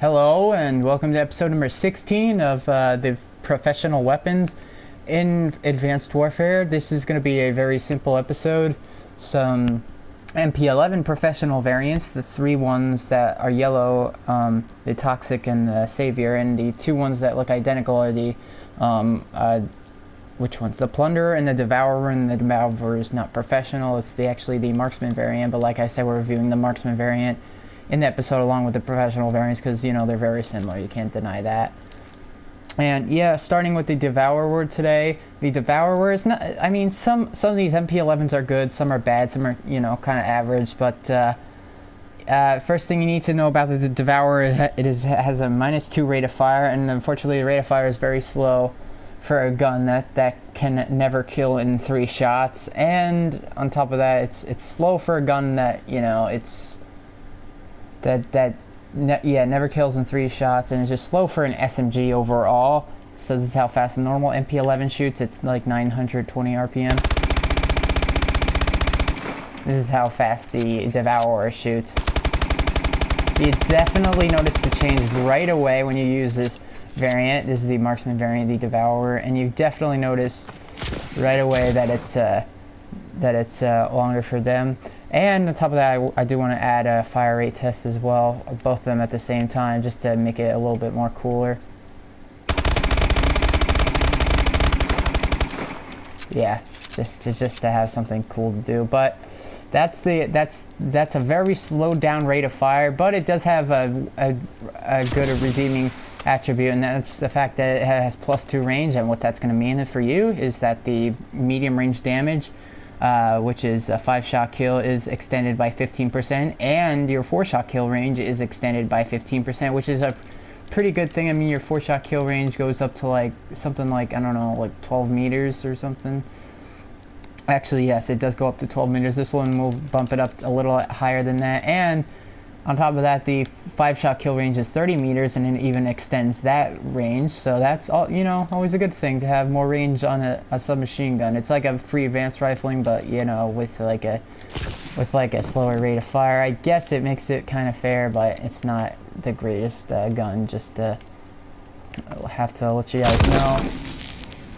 Hello and welcome to episode number 16 of the Professional Weapons in Advanced Warfare. This is going to be a very simple episode. Some MP11 professional variants, the three ones that are yellow, the Toxic and the Savior, and the two ones that look identical are the, which one's? The Plunderer and the Devourer, and the Devourer is not professional, it's actually the marksman variant, but like I said, we're reviewing the marksman variant in the episode along with the professional variants because, you know, they're very similar, you can't deny that. And yeah, starting with the Devourer today, the Devourer is not, I mean, some of these MP11s are good, some are bad, some are, you know, kind of average, but first thing you need to know about the Devourer, has a -2 rate of fire, and unfortunately the rate of fire is very slow for a gun that can never kill in 3 shots, and on top of that, it's slow for a gun that, you know, never kills in 3 shots, and it's just slow for an SMG overall. So this is how fast the normal MP11 shoots. It's like 920 RPM. This is how fast the Devourer shoots. You definitely notice the change right away when you use this variant. This is the marksman variant, the Devourer, and you definitely notice right away that it's longer for them. And on top of that, I do want to add a fire rate test as well, both of them at the same time, just to make it a little bit more cooler. Yeah, just to have something cool to do. But that's a very slowed down rate of fire, but it does have a good redeeming attribute, and that's the fact that it has +2 range. And what that's going to mean for you is that the medium range damage, which is a 5-shot kill, is extended by 15%, and your 4-shot kill range is extended by 15%, which is a pretty good thing. I mean, your 4-shot kill range goes up to like something like, I don't know, like 12 meters or something. Actually, yes, it does go up to 12 meters. This one will bump it up a little higher than that, and on top of that, the 5-shot kill range is 30 meters, and it even extends that range. So that's all, you know, always a good thing to have more range on a submachine gun. It's like a free advanced rifling, but, you know, with like a slower rate of fire. I guess it makes it kind of fair, but it's not the greatest gun. Just I'll have to let you guys know.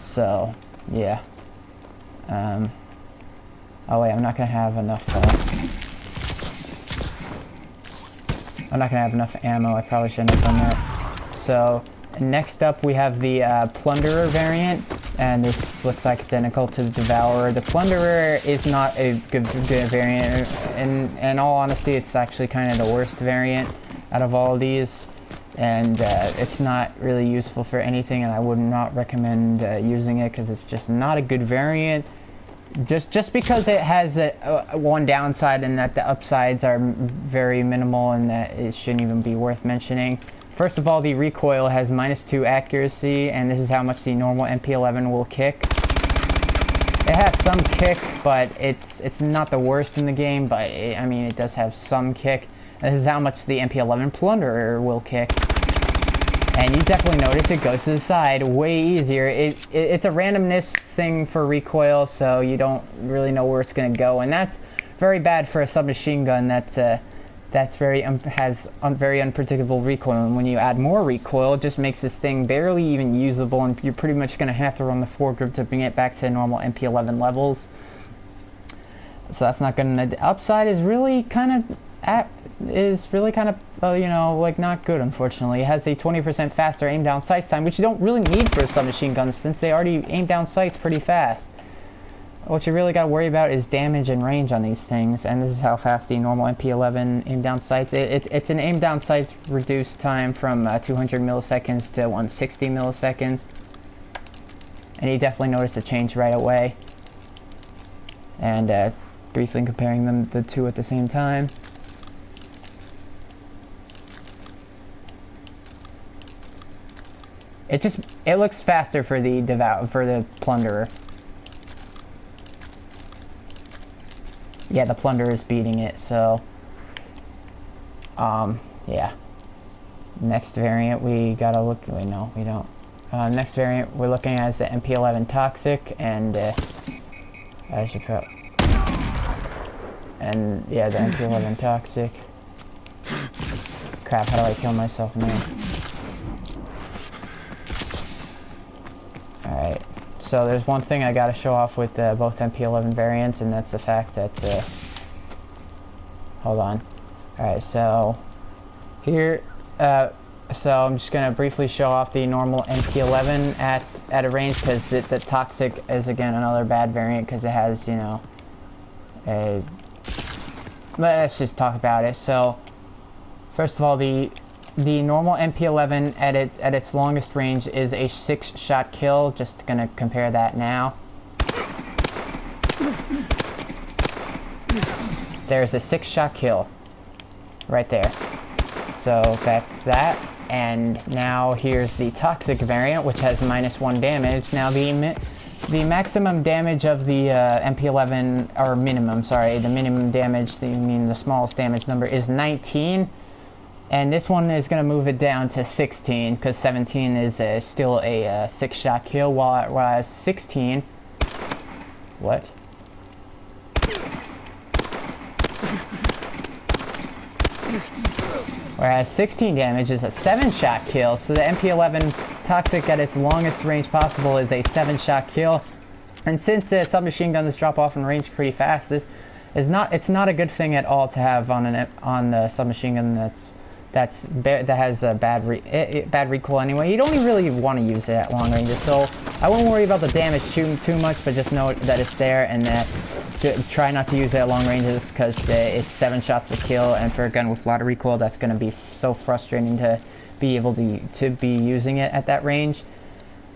So yeah. Oh wait, I'm not gonna have enough. I'm not going to have enough ammo. I probably shouldn't have done that. So next up we have the Plunderer variant, and this looks like identical to the Devourer. The Plunderer is not a good variant, and in all honesty it's actually kind of the worst variant out of all of these, and it's not really useful for anything, and I would not recommend using it because it's just not a good variant. Just because it has one downside, and that the upsides are very minimal, and that it shouldn't even be worth mentioning. First of all, the recoil has -2 accuracy, and this is how much the normal MP11 will kick. It has some kick, but it's not the worst in the game, but I mean, it does have some kick. And this is how much the MP11 Plunderer will kick. And you definitely notice it goes to the side way easier. It's a randomness thing for recoil, so you don't really know where it's going to go, and that's very bad for a submachine gun that's has very unpredictable recoil. And when you add more recoil, it just makes this thing barely even usable, and you're pretty much going to have to run the foregrip to bring it back to normal MP11 levels. So that's not good. And the upside is really kind of you know, like, not good, unfortunately. It has a 20% faster aim down sights time, which you don't really need for a submachine gun since they already aim down sights pretty fast. What you really got to worry about is damage and range on these things, and this is how fast the normal MP11 aim down sights. It's an aim down sights reduced time from 200 milliseconds to 160 milliseconds, and you definitely notice the change right away. And briefly comparing the two at the same time. It looks faster for the Plunderer. Yeah, the Plunderer is beating it, so yeah. Next variant we gotta look. Wait, no, we don't. Next variant we're looking at is the MP11 Toxic, and as you probably, and yeah, the MP11 Toxic. Crap, how do I kill myself, man? Alright, so there's one thing I gotta show off with both MP11 variants, and that's the fact that, hold on. Alright, so, here, so I'm just gonna briefly show off the normal MP11 at a range, because the Toxic is, again, another bad variant, because it has, you know, let's just talk about it. So, first of all, the normal MP11 at its longest range is a 6-shot kill. Just gonna compare that now. There's a 6-shot kill right there. So that's that. And now here's the Toxic variant, which has -1 damage. Now the maximum damage of the MP11, or minimum, sorry, the minimum damage, the smallest damage number is 19. And this one is going to move it down to 16, because 17 is still a 6-shot kill, whereas 16... What? Whereas 16 damage is a 7-shot kill, so the MP11 Toxic at its longest range possible is a 7-shot kill. And since submachine guns drop off in range pretty fast, it's not a good thing at all to have on the submachine gun that has a bad recoil anyway. You don't even really want to use it at long ranges, so I won't worry about the damage too much, but just know that it's there, and that try not to use it at long ranges, because it's 7 shots to kill, and for a gun with a lot of recoil, that's going to be so frustrating to be able to be using it at that range.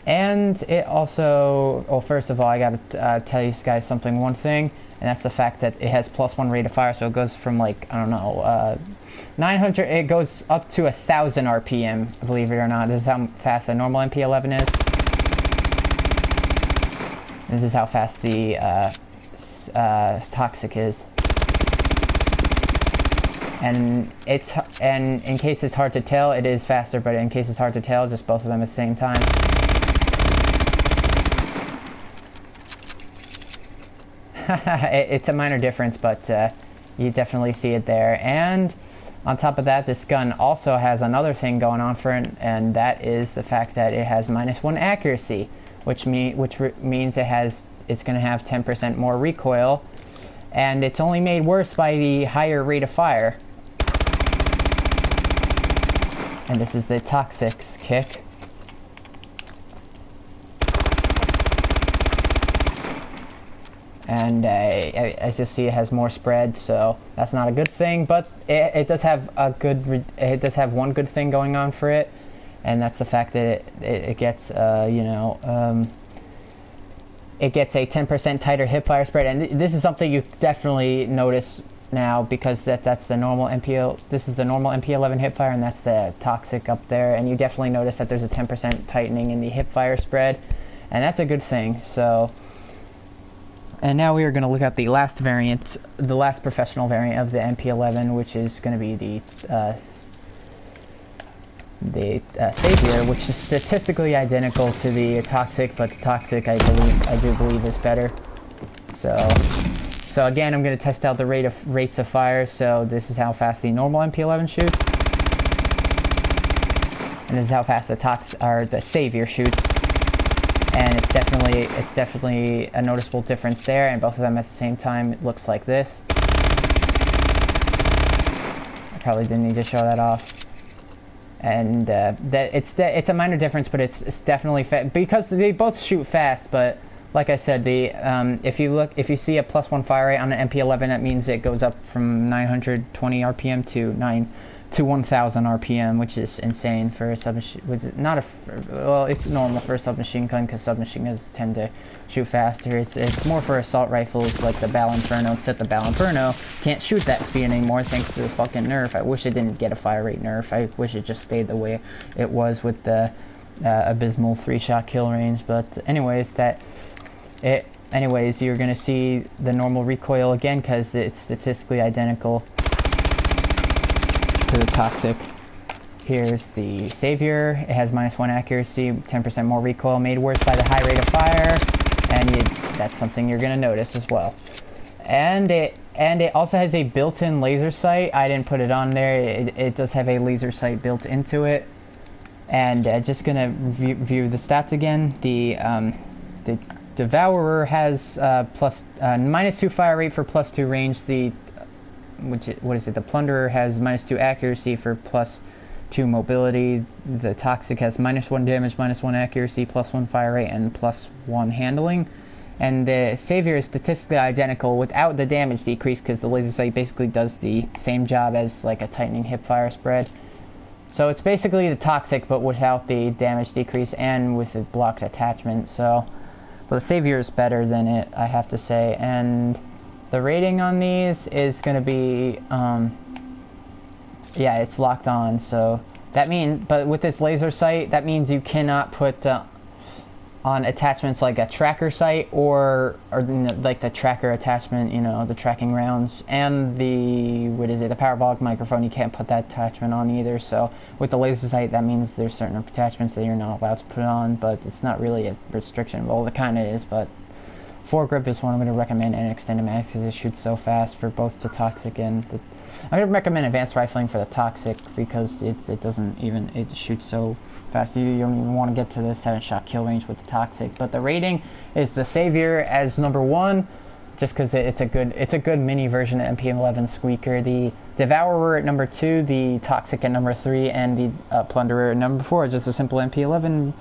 And it also, well, first of all, I gotta tell you guys one thing, and that's the fact that it has +1 rate of fire, so it goes from, like, I don't know, 900, it goes up to 1,000 RPM, believe it or not. This is how fast a normal MP11 is. This is how fast the Toxic is. And in case it's hard to tell, it is faster, but in case it's hard to tell, just both of them at the same time. It's a minor difference, but you definitely see it there. And on top of that, this gun also has another thing going on for it, and that is the fact that it has -1 accuracy, which means it's going to have 10% more recoil, and it's only made worse by the higher rate of fire. And this is the Toxic's kick. And as you'll see, it has more spread, so that's not a good thing. But it does have one good thing going on for it, and that's the fact that it gets it gets a 10% tighter hipfire spread. And this is something you definitely notice now, because that's the normal This is the normal MP11 hipfire, and that's the Toxic up there. And you definitely notice that there's a 10% tightening in the hipfire spread, and that's a good thing. So. And now we are going to look at the last variant, the last professional variant of the MP11, which is going to be the Savior, which is statistically identical to the Toxic, but the Toxic I do believe is better. So again, I'm going to test out the rates of fire. So this is how fast the normal MP11 shoots, and this is how fast the Savior shoots. And it's definitely a noticeable difference there, and both of them at the same time, it looks like this. I probably didn't need to show that off. And it's a minor difference, but it's definitely because they both shoot fast. But like I said, if you see a +1 fire rate on an MP11, that means it goes up from 920 RPM to 1,000 RPM, which is insane for a submachine. Well, it's normal for a submachine gun, because submachine guns tend to shoot faster. It's more for assault rifles like the Bal Inferno, except the Bal Inferno can't shoot that speed anymore thanks to the fucking nerf. I wish it didn't get a fire rate nerf. I wish it just stayed the way it was with the abysmal 3-shot kill range. But anyways, you're gonna see the normal recoil again, because it's statistically identical to the Toxic. Here's the Savior. It has -1 accuracy, 10% more recoil, made worse by the high rate of fire, and that's something you're going to notice as well. And it also has a built-in laser sight. I didn't put it on there. It does have a laser sight built into it. And just gonna view the stats again. The Devourer has -2 fire rate for +2 range. The Plunderer has -2 accuracy for +2 mobility. The Toxic has -1 damage, -1 accuracy, +1 fire rate, and +1 handling. And the Savior is statistically identical without the damage decrease, because the laser sight basically does the same job as like a tightening hip fire spread. So it's basically the Toxic, but without the damage decrease and with the blocked attachment. So, but the Savior is better than it, I have to say. And the rating on these is going to be, yeah, it's locked on. So that means, but with this laser sight, that means you cannot put on attachments like a tracker sight or like the tracker attachment, you know, the tracking rounds, and the the parabolic microphone. You can't put that attachment on either. So with the laser sight, that means there's certain attachments that you're not allowed to put on, but it's not really a restriction. Well, it kind of is, but foregrip is one I'm going to recommend, and extended mag because it shoots so fast for both the Toxic and the... I'm going to recommend advanced rifling for the Toxic because it shoots so fast. You don't even want to get to the 7-shot kill range with the Toxic. But the rating is the Savior as #1, just because it's a good mini version of MP11 Squeaker. The Devourer at #2, the Toxic at #3, and the Plunderer at #4. Just a simple MP11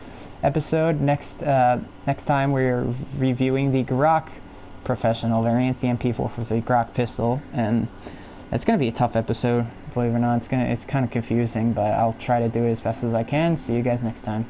episode. Next time we're reviewing the Glock professional variants, the MP443 Glock pistol, and it's gonna be a tough episode, believe it or not. It's kind of confusing, but I'll try to do it as best as I can. See you guys next time.